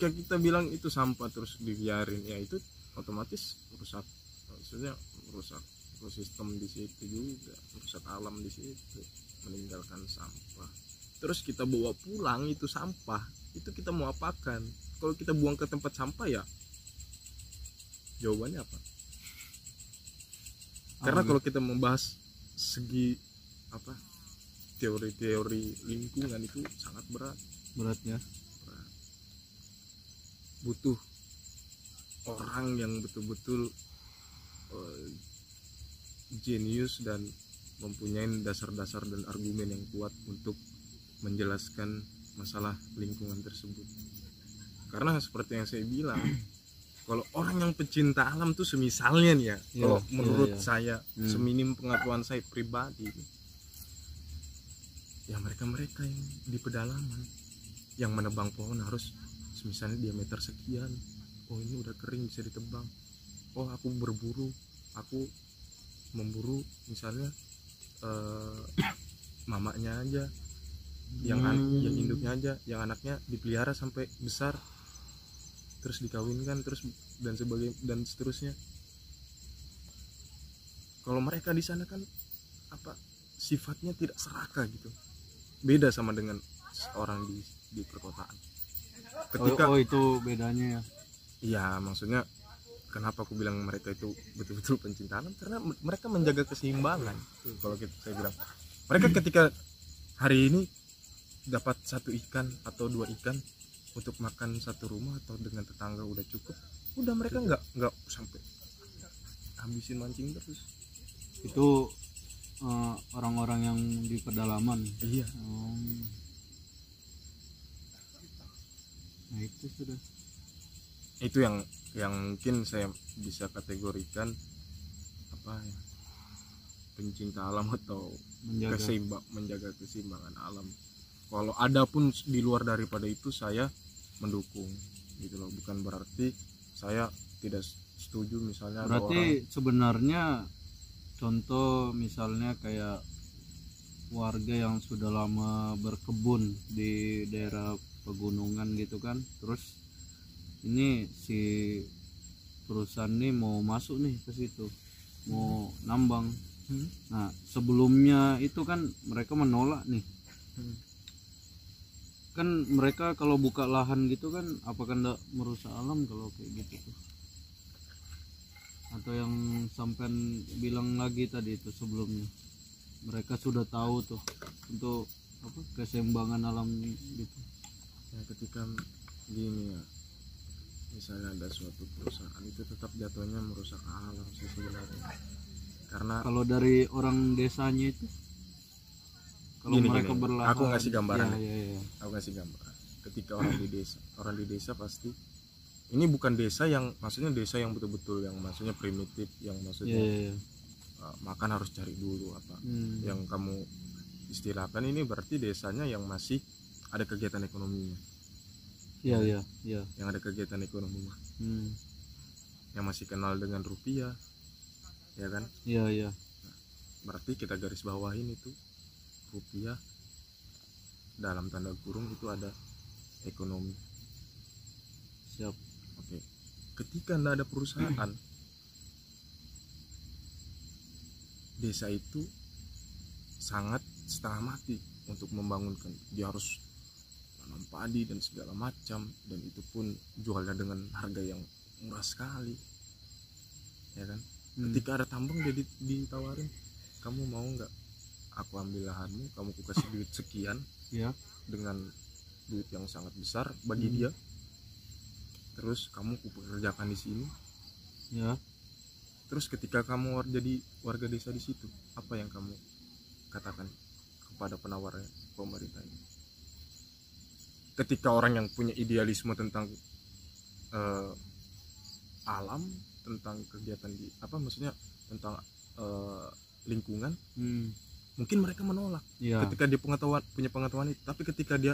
ketika kita bilang itu sampah terus dibiarin, ya itu otomatis merusak, maksudnya merusak ekosistem di situ juga, merusak alam di situ, meninggalkan sampah. Terus kita bawa pulang itu sampah, itu kita mau apakan? Kalau kita buang ke tempat sampah ya jawabannya apa? Karena kalau kita membahas segi apa teori-teori lingkungan itu sangat beratnya. Butuh orang yang betul-betul jenius dan mempunyai dasar-dasar dan argumen yang kuat untuk menjelaskan masalah lingkungan tersebut. Karena seperti yang saya bilang, kalau orang yang pecinta alam tuh semisalnya nih ya, kalau menurut saya, seminim pengetahuan saya pribadi, ya mereka-mereka yang di pedalaman yang menebang pohon harus misalnya diameter sekian. Oh ini udah kering bisa ditebang. Oh aku memburu misalnya mamanya aja, yang induknya aja, yang anaknya dipelihara sampai besar, terus dikawinkan, terus dan seterusnya. Kalau mereka di sana kan apa sifatnya tidak serakah gitu, beda sama dengan orang di perkotaan. Ketika itu bedanya ya. Iya, maksudnya kenapa aku bilang mereka itu betul-betul pencinta alam, karena mereka menjaga keseimbangan. Kalau saya bilang mereka ketika hari ini dapat 1 ikan atau 2 ikan untuk makan satu rumah atau dengan tetangga udah cukup, udah mereka nggak sampai habisin mancing terus. Itu orang-orang yang di pedalaman. Iya. Nah itu sudah. Itu yang mungkin saya bisa kategorikan apa ya, pencinta alam atau menjaga keseimbangan alam. Kalau ada pun di luar daripada itu saya mendukung gitu loh, bukan berarti saya tidak setuju misalnya. Berarti sebenarnya contoh misalnya kayak warga yang sudah lama berkebun di daerah pegunungan gitu kan, terus ini si perusahaan nih mau masuk nih ke situ, mau nambang. Nah sebelumnya itu kan mereka menolak nih. Kan mereka kalau buka lahan gitu kan apakah enggak merusak alam kalau kayak gitu tuh? Atau yang sampean bilang lagi tadi itu sebelumnya, mereka sudah tahu tuh untuk apa keseimbangan alam gitu ya. Ketika gini ya, misalnya ada suatu perusahaan itu tetap jatuhnya merusak alam sih sebenarnya. Karena kalau dari orang desanya itu, kalau mereka berlahan, aku ngasih gambaran ya. Aku ngasih gambaran. Ketika orang di desa pasti, ini bukan desa yang maksudnya desa yang betul-betul yang maksudnya primitif, yang maksudnya makan harus cari dulu apa yang kamu istilahkan. Ini berarti desanya yang masih ada kegiatan ekonominya. Iya. Yang ada kegiatan ekonomi, yang masih kenal dengan rupiah, ya kan? Iya. Nah, berarti kita garis bawahin itu rupiah dalam tanda kurung itu ada ekonomi. Siap. Oke. Ketika tidak ada perusahaan, desa itu sangat setengah mati untuk membangunkan. Dia harus tanam padi dan segala macam, dan itu pun jualnya dengan harga yang murah sekali, ya kan? Ketika ada tambang dia ditawarin, kamu mau nggak aku ambil lahanmu, kamu ku kasih duit sekian, dengan duit yang sangat besar bagi dia, terus kamu ku pekerjakan di sini, terus ketika kamu jadi warga desa di situ, apa yang kamu katakan kepada penawarnya pemerintah ini? Ketika orang yang punya idealisme tentang alam, tentang kegiatan di apa maksudnya tentang lingkungan, mungkin mereka menolak ketika dia punya pengetahuan itu. Tapi ketika dia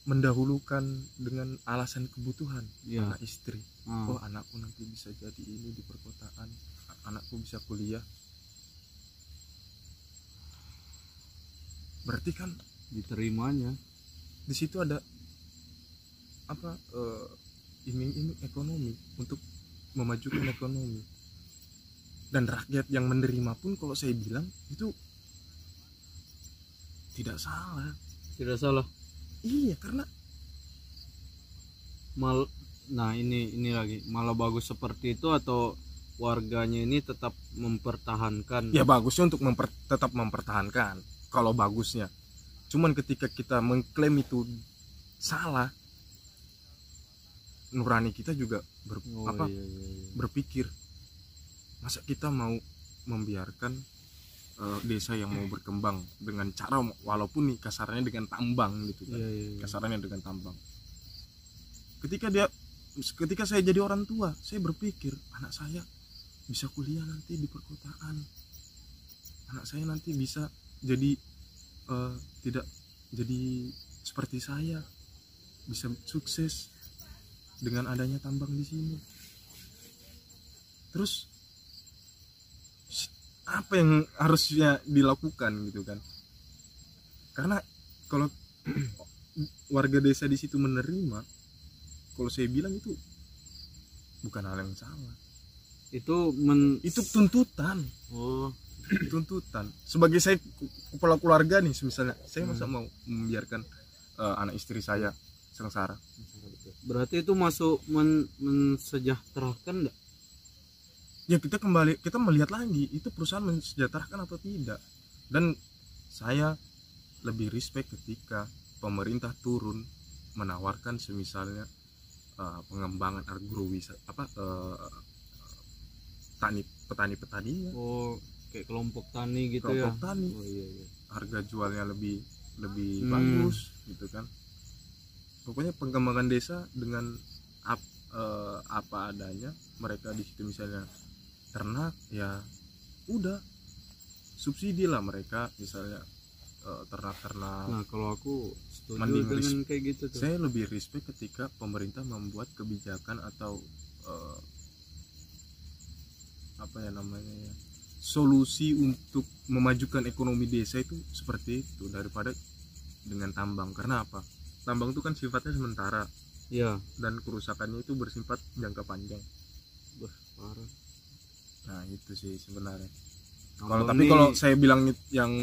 mendahulukan dengan alasan kebutuhan, anak istri, oh anakku nanti bisa jadi ini di perkotaan, anakku bisa kuliah, berarti kan diterimanya. Di situ ada iming-iming ekonomi, untuk memajukan ekonomi. Dan rakyat yang menerima pun kalau saya bilang itu tidak salah. Tidak salah. Iya, karena nah ini lagi malah bagus seperti itu, atau warganya ini tetap mempertahankan? ya bagusnya untuk tetap mempertahankan kalau bagusnya. Cuman ketika kita mengklaim itu salah, nurani kita juga berpikir, masa kita mau membiarkan desa yang mau berkembang dengan cara, walaupun nih kasarnya dengan tambang gitu kan. Kasarnya dengan tambang. Ketika saya jadi orang tua, saya berpikir anak saya bisa kuliah nanti di perkotaan, anak saya nanti bisa jadi tidak jadi seperti saya, bisa sukses dengan adanya tambang di sini. Terus apa yang harusnya dilakukan gitu kan? Karena kalau warga desa di situ menerima, kalau saya bilang itu bukan hal yang salah. Itu tuntutan. Oh, tuntutan. Sebagai saya kepala keluarga nih, misalnya saya masa mau membiarkan anak istri saya sengsara. Berarti itu masuk mensejahterakan enggak? Ya kita melihat lagi itu perusahaan mensejahterakan atau tidak. Dan saya lebih respect ketika pemerintah turun menawarkan semisalnya pengembangan agrowisata, petani. Oh, kayak kelompok tani gitu. Kelompok tani. Oh iya. Harga jualnya lebih bagus gitu kan. Pokoknya pengembangan desa dengan apa adanya. Mereka di situ misalnya ternak, ya udah subsidi lah mereka, misalnya ternak-ternak. Nah, kalau aku setuju dengan kayak gitu tuh. Saya lebih respect ketika pemerintah membuat kebijakan atau solusi untuk memajukan ekonomi desa itu seperti itu, daripada dengan tambang. Karena apa? Tambang itu kan sifatnya sementara. Ya. Dan kerusakannya itu bersifat jangka panjang. Parah. Nah itu sih sebenarnya. Tapi kalau saya bilang yang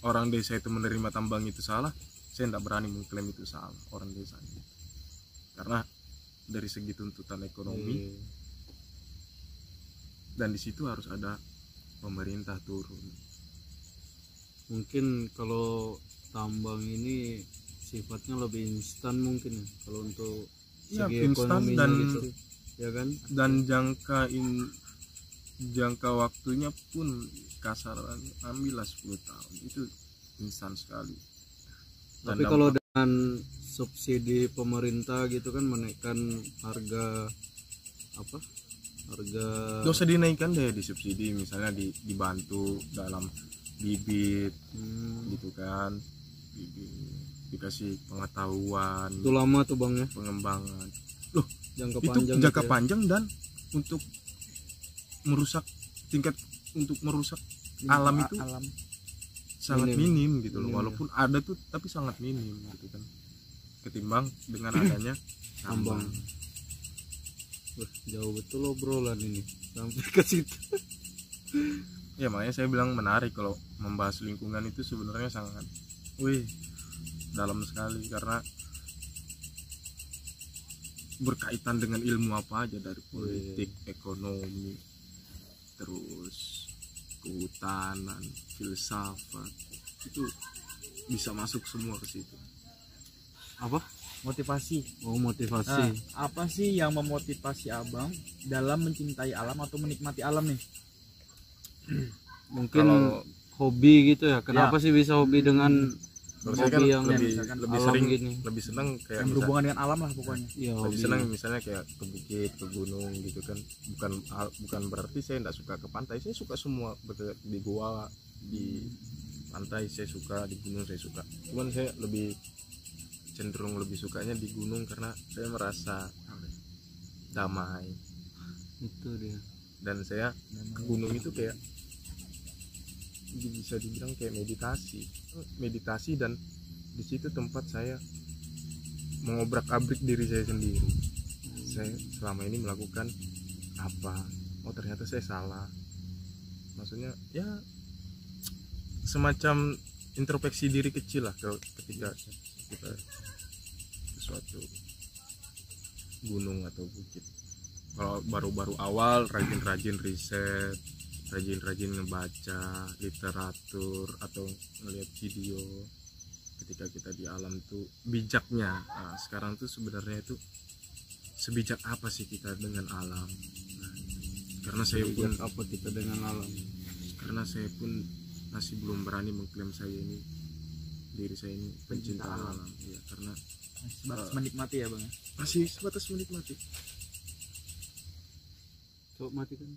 orang desa itu menerima tambang itu salah, saya tidak berani mengklaim itu salah orang desa itu. Karena dari segi tuntutan ekonomi, dan di situ harus ada pemerintah turun. Mungkin kalau tambang ini sifatnya lebih instan mungkin ya, kalau untuk segi ekonominya gitu, ya kan? Dan jangka waktunya pun kasaran ambillah 10 tahun, itu instan sekali. Tapi kalau dengan subsidi pemerintah gitu kan, menaikkan harga gak usah dinaikkan deh, disubsidi, misalnya dibantu dalam bibit gitu kan, dikasih pengetahuan. Itu lama tuh bang ya, pengembangan jangka panjang dan untuk merusak alam itu sangat minim gitu loh. Walaupun ada tuh tapi sangat minim gitu kan, ketimbang dengan adanya tambang. Jauh betul obrolan ini sampai ke situ. Ya makanya saya bilang menarik kalau membahas lingkungan itu sebenarnya sangat dalam sekali, karena berkaitan dengan ilmu apa aja, dari politik, ekonomi, terus kehutanan, filsafat, itu bisa masuk semua ke situ. Apa? Motivasi. Motivasi. Apa sih yang memotivasi abang dalam mencintai alam atau menikmati alam nih? Mungkin kalau hobi gitu ya. Kenapa sih bisa hobi dengan hobi yang lebih sering gini, lebih senang kayak yang berhubungan dengan alam lah pokoknya. Ya, lebih senang misalnya kayak ke bukit, ke gunung gitu kan. Bukan berarti saya tidak suka ke pantai. Saya suka semua, di gua, di pantai saya suka, di gunung saya suka. Cuman saya cenderung lebih sukanya di gunung karena saya merasa damai. Itu dia. Dan saya ke gunung itu kayak bisa dibilang kayak meditasi, dan di situ tempat saya mengobrak-abrik diri saya sendiri. Saya selama ini melakukan apa? Oh ternyata saya salah. Maksudnya ya semacam introspeksi diri kecil lah ketika kita sesuatu gunung atau bukit. Kalau baru-baru awal rajin-rajin riset, rajin-rajin ngebaca literatur atau ngeliat video. Ketika kita di alam tuh bijaknya. Nah, sekarang tuh sebenarnya itu sebijak apa sih kita dengan alam? Nah, karena saya pun apa kita dengan alam? Karena saya pun masih belum berani mengklaim diri saya ini pencinta alam. Ya, karena sebatas menikmati ya bang ya. masih sebatas menikmati. Coba matikan.